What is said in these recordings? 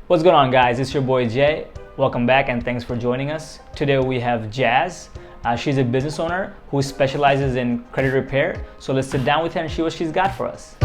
What's going on, guys? It's your boy Jay. Welcome back and thanks for joining us. Today we have Jazz. She's a business owner who specializes in credit repair. So let's sit down with her and see what she's got for us.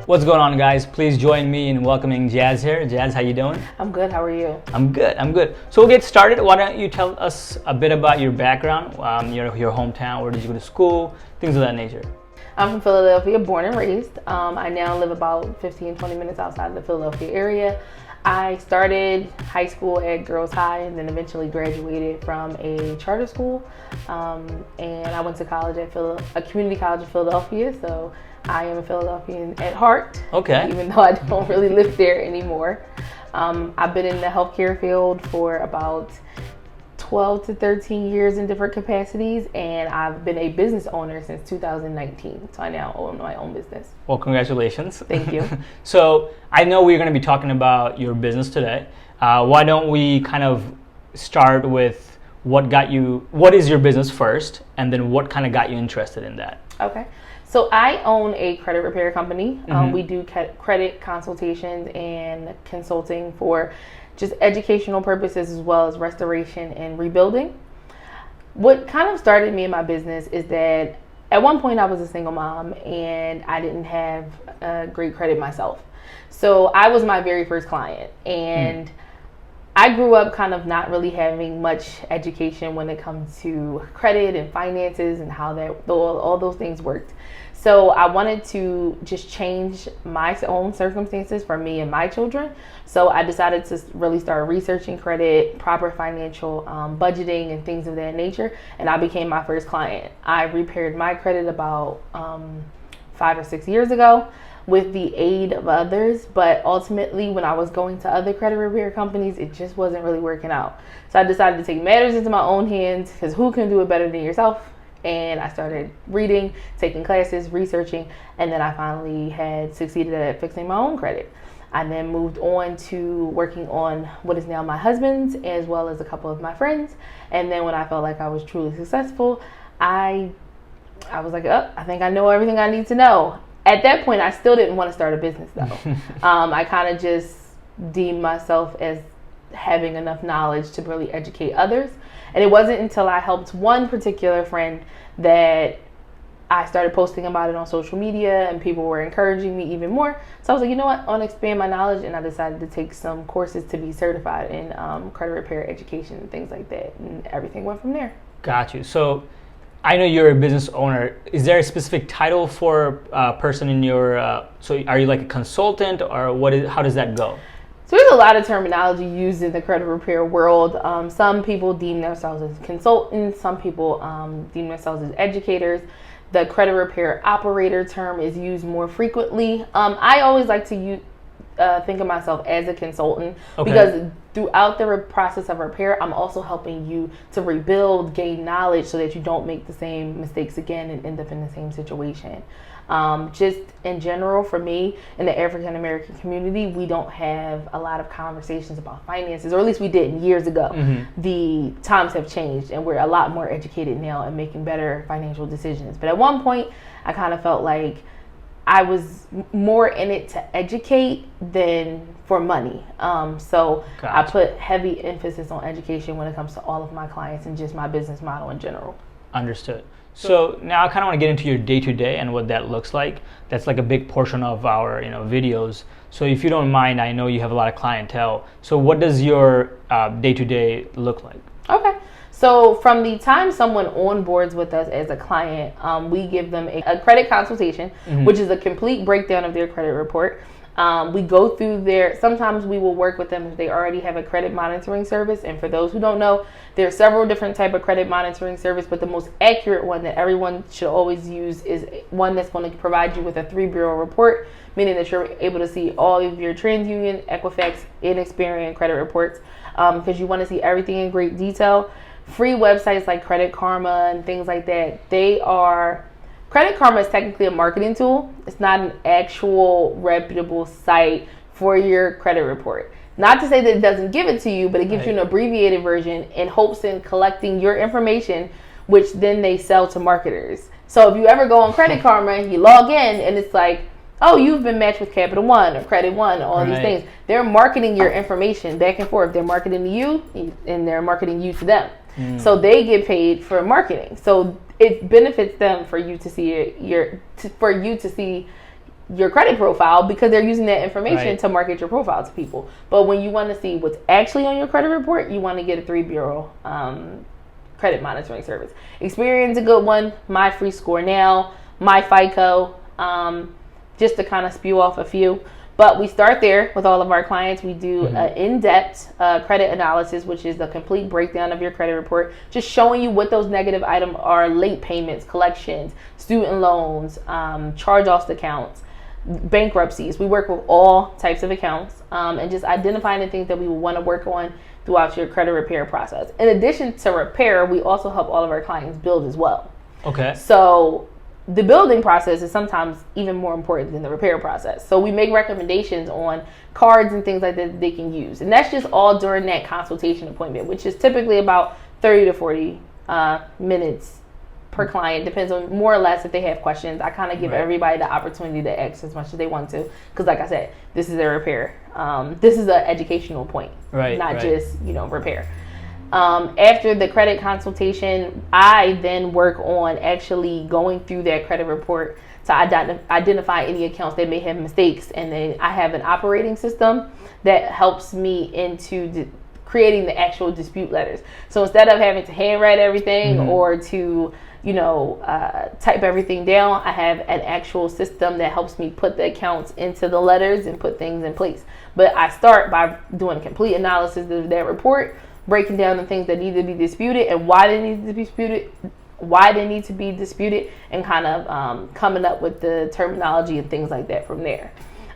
What's going on, guys? Please join me in welcoming Jazz here. Jazz, how you doing? I'm good. How are you? I'm good. So we'll get started. Why don't you tell us a bit about your background, your hometown, where did you go to school, things of that nature. I'm from Philadelphia, born and raised. I now live about 15, 20 minutes outside of the Philadelphia area. I started high school at Girls High and then eventually graduated from a charter school. And I went to college at a community college in Philadelphia, so I am a Philadelphian at heart. Okay. Even though I don't really live there anymore. I've been in the healthcare field for about 12 to 13 years in different capacities, and I've been a business owner since 2019. So I now own my own business. Well, congratulations. Thank you. So I know we're going to be talking about your business today. Why don't we kind of start with what is your business first, and then what kind of got you interested in that? Okay. So I own a credit repair company. We do credit consultations and consulting for just educational purposes as well as restoration and rebuilding. What kind of started me in my business is that at one point I was a single mom and I didn't have great credit myself. So I was my very first client, and I grew up kind of not really having much education when it comes to credit and finances and how all those things worked. So I wanted to just change my own circumstances for me and my children. So I decided to really start researching credit, proper financial budgeting and things of that nature. And I became my first client. I repaired my credit about 5 or 6 years ago with the aid of others. But ultimately, when I was going to other credit repair companies, it just wasn't really working out. So I decided to take matters into my own hands, because who can do it better than yourself? And I started reading, taking classes, researching, and then I finally had succeeded at fixing my own credit. I then moved on to working on what is now my husband's, as well as a couple of my friends. And then when I felt like I was truly successful, I was like, oh, I think I know everything I need to know. At that point, I still didn't want to start a business, though. I kind of just deemed myself as having enough knowledge to really educate others. And it wasn't until I helped one particular friend that I started posting about it on social media, and people were encouraging me even more. So I was like, you know what, I want to expand my knowledge, and I decided to take some courses to be certified in credit repair education and things like that, and everything went from there. Got you. So I know you're a business owner. Is there a specific title for a person in your, so are you like a consultant, or how does that go? So there's a lot of terminology used in the credit repair world. Some people deem themselves as consultants. Some people deem themselves as educators. The credit repair operator term is used more frequently. I always like to think of myself as a consultant, because throughout the process of repair, I'm also helping you to rebuild, gain knowledge, so that you don't make the same mistakes again and end up in the same situation. Just in general, for me, in the African American community, we don't have a lot of conversations about finances, or at least we didn't years ago. The times have changed, and we're a lot more educated now and making better financial decisions. But at one point, I kind of felt like I was more in it to educate than for money. So Gotcha. I put heavy emphasis on education when it comes to all of my clients and just my business model in general. Understood. So now I kind of want to get into your day-to-day and what that looks like. That's like a big portion of our videos. So if you don't mind, I know you have a lot of clientele. So what does your day-to-day look like? Okay. So from the time someone onboards with us as a client, we give them a credit consultation, which is a complete breakdown of their credit report. We go through sometimes we will work with them if they already have a credit monitoring service. And for those who don't know, there are several different types of credit monitoring service, but the most accurate one that everyone should always use is one that's going to provide you with a 3-bureau report, meaning that you're able to see all of your TransUnion, Equifax, Inexperian credit reports, because you want to see everything in great detail. Free websites like Credit Karma and things like that, Credit Karma is technically a marketing tool. It's not an actual reputable site for your credit report. Not to say that it doesn't give it to you, but it gives you an abbreviated version in hopes in collecting your information, which then they sell to marketers. So if you ever go on Credit Karma, you log in and it's like, oh, you've been matched with Capital One or Credit One, all these things. They're marketing your information back and forth. They're marketing to you and they're marketing you to them. So they get paid for marketing. So it benefits them for you to see your credit profile because they're using that information to market your profile to people. But when you want to see what's actually on your credit report, you want to get a 3-bureau credit monitoring service. Experian's a good one. My Free Score Now, My FICO, just to kind of spew off a few. But we start there with all of our clients. We do an in-depth credit analysis, which is the complete breakdown of your credit report, just showing you what those negative items are: late payments, collections, student loans, charge-offs accounts, bankruptcies. We work with all types of accounts and just identifying the things that we want to work on throughout your credit repair process. In addition to repair, we also help all of our clients build as well. Okay. So the building process is sometimes even more important than the repair process. So we make recommendations on cards and things like that they can use. And that's just all during that consultation appointment, which is typically about 30 to 40 minutes per client. Depends on more or less if they have questions. I kind of give everybody the opportunity to ask as much as they want to. Because like I said, this is a repair. This is an educational point, not just, repair. After the credit consultation, I then work on actually going through that credit report to identify any accounts that may have mistakes. And then I have an operating system that helps me into creating the actual dispute letters. So instead of having to handwrite everything or to, type everything down, I have an actual system that helps me put the accounts into the letters and put things in place. But I start by doing a complete analysis of that report, breaking down the things that need to be disputed and why they need to be disputed, and kind of coming up with the terminology and things like that from there.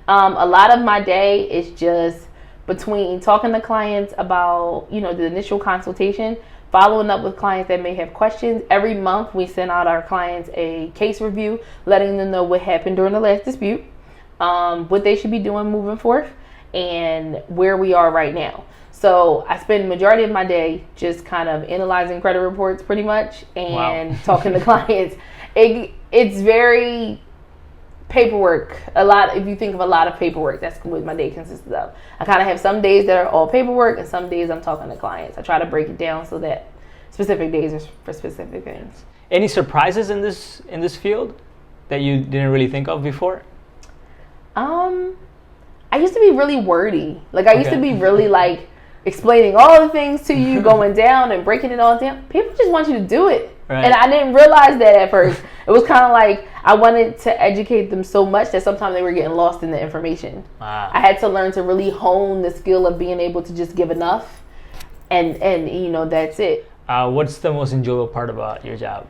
A lot of my day is just between talking to clients about, the initial consultation, following up with clients that may have questions. Every month we send out our clients a case review, letting them know what happened during the last dispute, what they should be doing moving forth, and where we are right now. So I spend the majority of my day just kind of analyzing credit reports pretty much and talking to clients. It's very paperwork. If you think of a lot of paperwork, that's what my day consists of. I kind of have some days that are all paperwork and some days I'm talking to clients. I try to break it down so that specific days are for specific things. Any surprises in this field that you didn't really think of before? I used to be really wordy. I used to be really explaining all the things to you, going down and breaking it all down. People just want you to do it. Right. And I didn't realize that at first. It was kind of like I wanted to educate them so much that sometimes they were getting lost in the information. Wow. I had to learn to really hone the skill of being able to just give enough and that's it. What's the most enjoyable part about your job?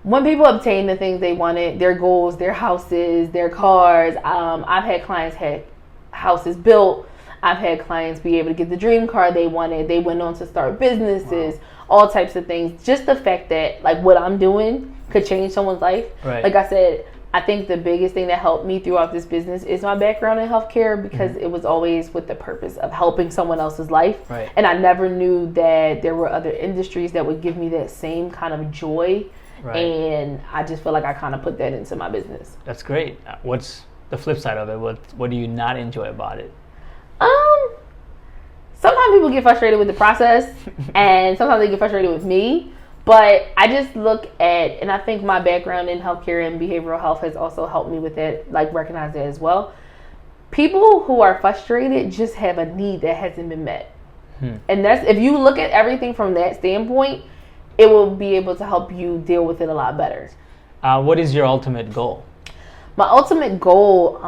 When people obtain the things they wanted, their goals, their houses, their cars. I've had clients had houses built. I've had clients be able to get the dream car they wanted. They went on to start businesses, all types of things. Just the fact that what I'm doing could change someone's life. Right. Like I said, I think the biggest thing that helped me throughout this business is my background in healthcare, because it was always with the purpose of helping someone else's life. Right. And I never knew that there were other industries that would give me that same kind of joy. Right. And I just feel like I kind of put that into my business. That's great. What's the flip side of it? What do you not enjoy about it? Sometimes people get frustrated with the process and sometimes they get frustrated with me, but I just look at, and I think my background in healthcare and behavioral health has also helped me with that, recognize that as well. People who are frustrated just have a need that hasn't been met. And that's, if you look at everything from that standpoint, it will be able to help you deal with it a lot better. What is your ultimate goal? My ultimate goal,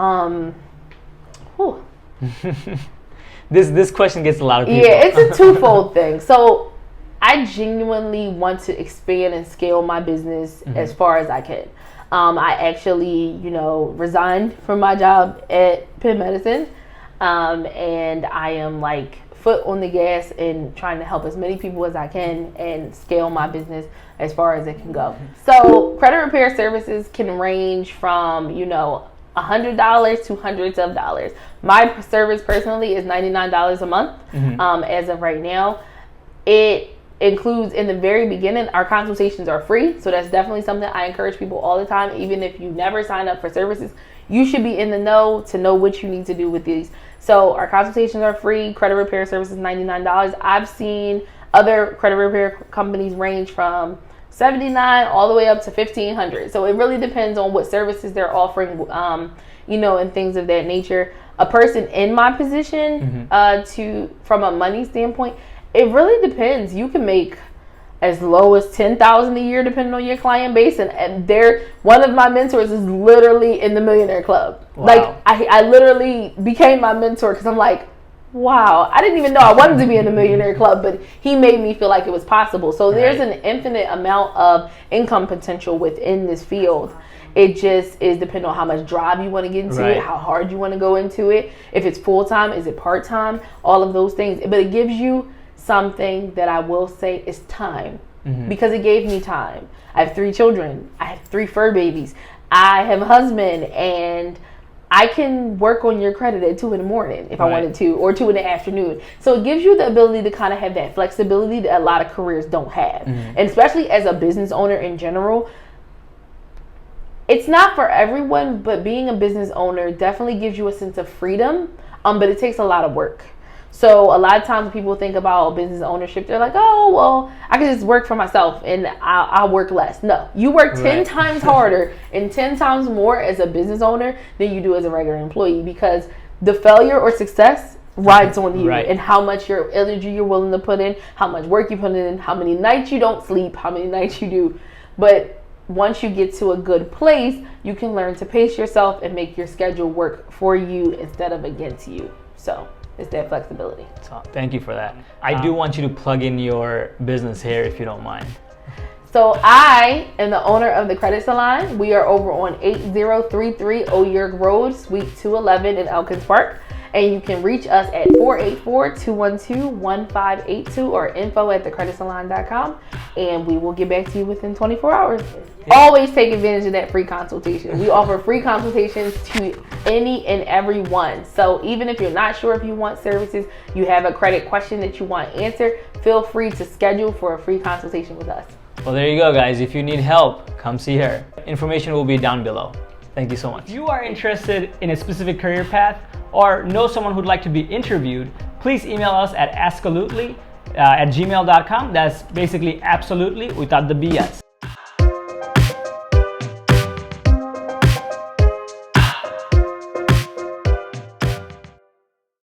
This question gets a lot of people. Yeah, it's a twofold thing. So I genuinely want to expand and scale my business as far as I can. I actually, resigned from my job at Penn Medicine, and I am foot on the gas and trying to help as many people as I can and scale my business as far as it can go. So credit repair services can range from, $100 to hundreds of dollars. My service personally is $99 a month. As of right now. It includes, in the very beginning, our consultations are free. So that's definitely something I encourage people all the time. Even if you never sign up for services, you should be in the know to know what you need to do with these. So our consultations are free. Credit repair services, $99. I've seen other credit repair companies range from $79 all the way up to $1,500. So it really depends on what services they're offering, and things of that nature. A person in my position, from a money standpoint, it really depends. You can make as low as $10,000 a year depending on your client base, and one of my mentors is literally in the Millionaire Club. Wow. Like I literally became my mentor because I'm like, wow, I didn't even know I wanted to be in the Millionaire Club, but he made me feel like it was possible. So there's an infinite amount of income potential within this field. It just is depending on how much drive you want to get into it, how hard you want to go into it, if it's full-time, is it part-time, all of those things. But it gives you something that I will say is time, because it gave me time. I have 3 children. I have 3 fur babies. I have a husband, and I can work on your credit at 2 in the morning if I wanted to, or 2 in the afternoon. So it gives you the ability to kind of have that flexibility that a lot of careers don't have. And especially as a business owner in general, it's not for everyone, but being a business owner definitely gives you a sense of freedom, but it takes a lot of work. So a lot of times when people think about business ownership, they're like, oh, well, I can just work for myself and I'll work less. No, you work 10 times harder and 10 times more as a business owner than you do as a regular employee, because the failure or success rides on you and how much your energy you're willing to put in, how much work you put in, how many nights you don't sleep, how many nights you do. But once you get to a good place, you can learn to pace yourself and make your schedule work for you instead of against you. So it's that flexibility. So, thank you for that. I do want you to plug in your business here if you don't mind. So I am the owner of the Credit Salon. We are over on 8033 O'Yerg Road, Suite 211 in Elkins Park. And you can reach us at 484-212-1582 or info@thecreditsalon.com, and we will get back to you within 24 hours. Always take advantage of that free consultation. We offer free consultations to any and everyone. So even if you're not sure if you want services, you have a credit question that you want answered, feel free to schedule for a free consultation with us. Well, there you go, guys. If you need help, come see her. Information will be down below. Thank you so much. If you are interested in a specific career path or know someone who'd like to be interviewed, please email us at askalutely@gmail.com. That's basically absolutely without the BS.